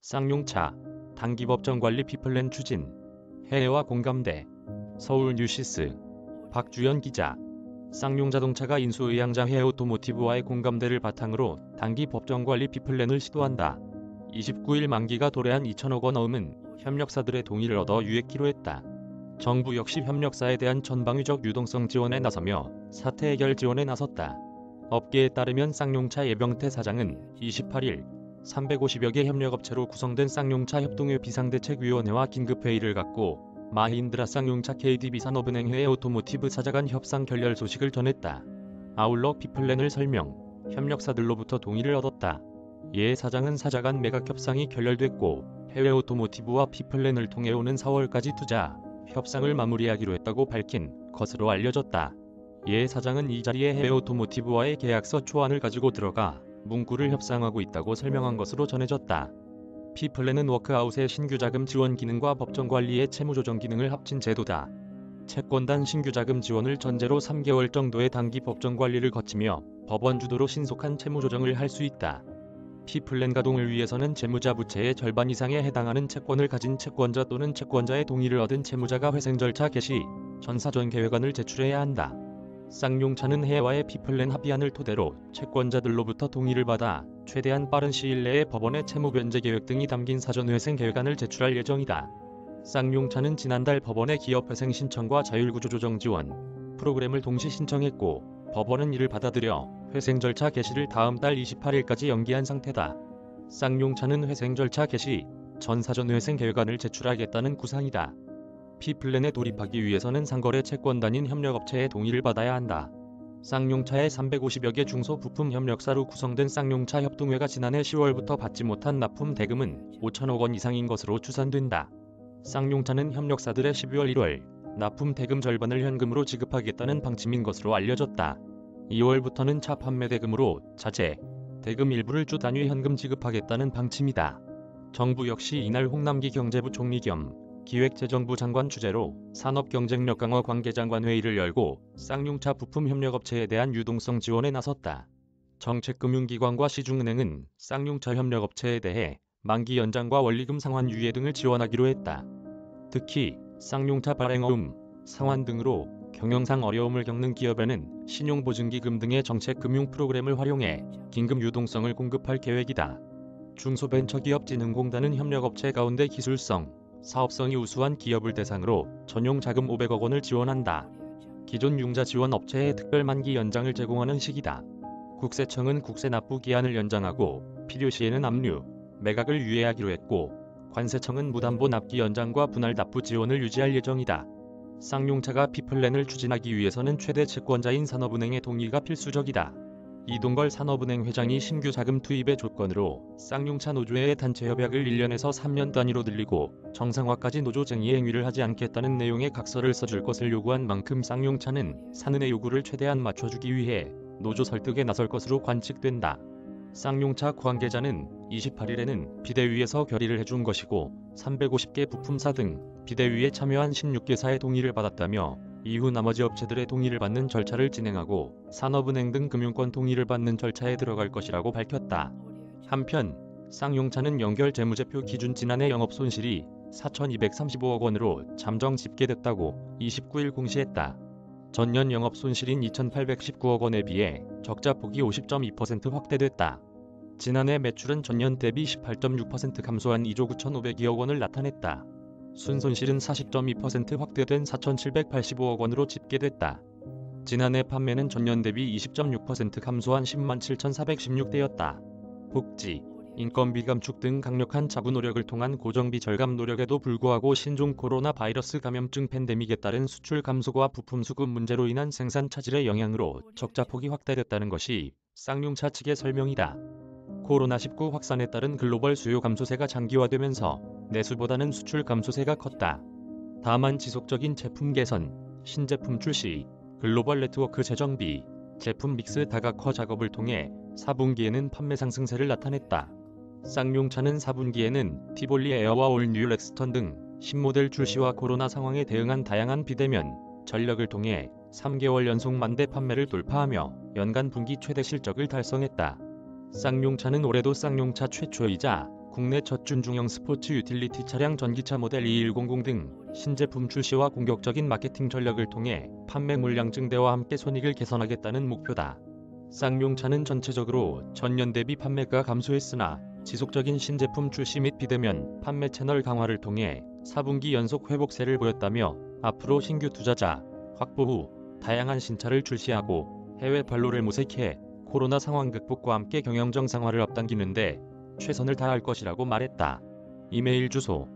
쌍용차 단기 법정 관리 B플랜 추진. 해외와 공감대. 서울 뉴시스. 박주연 기자. 쌍용자동차가 인수의향자 해외오토모티브와의 공감대를 바탕으로 단기 법정 관리 B플랜을 시도한다. 29일 만기가 도래한 2천억 원 어음은 협력사들의 동의를 얻어 유예키로 했다. 정부 역시 협력사에 대한 전방위적 유동성 지원에 나서며 사태 해결 지원에 나섰다. 업계에 따르면 쌍용차 예병태 사장은 28일 350여 개 협력업체로 구성된 쌍용차 협동회 비상대책위원회와 긴급회의를 갖고 마힌드라 쌍용차 KDB 산업은행 해외 오토모티브 사자 간 협상 결렬 소식을 전했다. 아울러 B플랜을 설명, 협력사들로부터 동의를 얻었다. 이에 사장은 사자 간 매각 협상이 결렬됐고 해외 오토모티브와 B플랜을 통해 오는 4월까지 투자, 협상을 마무리하기로 했다고 밝힌 것으로 알려졌다. 이에 사장은 이 자리에 해외 오토모티브와의 계약서 초안을 가지고 들어가 문구를 협상하고 있다고 설명한 것으로 전해졌다. B플랜은 워크아웃의 신규 자금 지원 기능과 법정 관리의 채무 조정 기능을 합친 제도다. 채권단 신규 자금 지원을 전제로 3개월 정도의 단기 법정 관리를 거치며 법원 주도로 신속한 채무 조정을 할 수 있다. B플랜 가동을 위해서는 채무자 부채의 절반 이상에 해당하는 채권을 가진 채권자 또는 채권자의 동의를 얻은 채무자가 회생 절차 개시 전 사전 계획안을 제출해야 한다. 쌍용차는 해외와의 B플랜 합의안을 토대로 채권자들로부터 동의를 받아 최대한 빠른 시일 내에 법원에 채무 변제 계획 등이 담긴 사전 회생 계획안을 제출할 예정이다. 쌍용차는 지난달 법원에 기업 회생 신청과 자율구조 조정 지원 프로그램을 동시 신청했고 법원은 이를 받아들여 회생 절차 개시를 다음 달 28일까지 연기한 상태다. 쌍용차는 회생 절차 개시 전 사전 회생 계획안을 제출하겠다는 구상이다. B플랜에 돌입하기 위해서는 상거래 채권단인 협력업체의 동의를 받아야 한다. 쌍용차의 350여 개 중소부품 협력사로 구성된 쌍용차 협동회가 지난해 10월부터 받지 못한 납품 대금은 5천억 원 이상인 것으로 추산된다. 쌍용차는 협력사들의 12월 1월 납품 대금 절반을 현금으로 지급하겠다는 방침인 것으로 알려졌다. 2월부터는 차 판매 대금으로 자재, 대금 일부를 주 단위 현금 지급하겠다는 방침이다. 정부 역시 이날 홍남기 경제부 총리 겸 기획재정부 장관 주재로 산업경쟁력 강화 관계장관 회의를 열고 쌍용차 부품 협력업체에 대한 유동성 지원에 나섰다. 정책금융기관과 시중은행은 쌍용차 협력업체에 대해 만기 연장과 원리금 상환 유예 등을 지원하기로 했다. 특히 쌍용차 발행어음, 상환 등으로 경영상 어려움을 겪는 기업에는 신용보증기금 등의 정책금융 프로그램을 활용해 긴급 유동성을 공급할 계획이다. 중소벤처기업진흥공단은 협력업체 가운데 기술성, 사업성이 우수한 기업을 대상으로 전용 자금 500억 원을 지원한다. 기존 융자 지원 업체에 특별 만기 연장을 제공하는 시기다. 국세청은 국세 납부 기한을 연장하고 필요시에는 압류, 매각을 유예하기로 했고 관세청은 무담보 납기 연장과 분할 납부 지원을 유지할 예정이다. 쌍용차가 B플랜을 추진하기 위해서는 최대 채권자인 산업은행의 동의가 필수적이다. 이동걸 산업은행 회장이 신규 자금 투입의 조건으로 쌍용차 노조의 단체 협약을 1년에서 3년 단위로 늘리고 정상화까지 노조쟁의 행위를 하지 않겠다는 내용의 각서를 써줄 것을 요구한 만큼 쌍용차는 산은의 요구를 최대한 맞춰주기 위해 노조 설득에 나설 것으로 관측된다. 쌍용차 관계자는 28일에는 비대위에서 결의를 해준 것이고 350개 부품사 등 비대위에 참여한 16개사의 동의를 받았다며 이후 나머지 업체들의 동의를 받는 절차를 진행하고 산업은행 등 금융권 동의를 받는 절차에 들어갈 것이라고 밝혔다. 한편 쌍용차는 연결 재무제표 기준 지난해 영업손실이 4,235억 원으로 잠정 집계됐다고 29일 공시했다. 전년 영업손실인 2,819억 원에 비해 적자폭이 50.2% 확대됐다. 지난해 매출은 전년 대비 18.6% 감소한 2조 9,500여억 원을 나타냈다. 순손실은 40.2% 확대된 4,785억 원으로 집계됐다. 지난해 판매는 전년 대비 20.6% 감소한 10만 7,416대였다. 복지, 인건비 감축 등 강력한 자구 노력을 통한 고정비 절감 노력에도 불구하고 신종 코로나 바이러스 감염증 팬데믹에 따른 수출 감소와 부품 수급 문제로 인한 생산 차질의 영향으로 적자폭이 확대됐다는 것이 쌍용차 측의 설명이다. 코로나19 확산에 따른 글로벌 수요 감소세가 장기화되면서 내수보다는 수출 감소세가 컸다. 다만 지속적인 제품 개선, 신제품 출시, 글로벌 네트워크 재정비, 제품 믹스 다각화 작업을 통해 4분기에는 판매 상승세를 나타냈다. 쌍용차는 4분기에는 티볼리 에어와 올뉴 렉스턴 등 신모델 출시와 코로나 상황에 대응한 다양한 비대면 전략을 통해 3개월 연속 만대 판매를 돌파하며 연간 분기 최대 실적을 달성했다. 쌍용차는 올해도 쌍용차 최초이자 국내 첫 준중형 스포츠 유틸리티 차량 전기차 모델 2100 등 신제품 출시와 공격적인 마케팅 전략을 통해 판매 물량 증대와 함께 손익을 개선하겠다는 목표다. 쌍용차는 전체적으로 전년 대비 판매가 감소했으나 지속적인 신제품 출시 및 비대면 판매 채널 강화를 통해 4분기 연속 회복세를 보였다며 앞으로 신규 투자자 확보 후 다양한 신차를 출시하고 해외 판로를 모색해 코로나 상황 극복과 함께 경영 정상화를 앞당기는데 최선을 다할 것이라고 말했다. 이메일 주소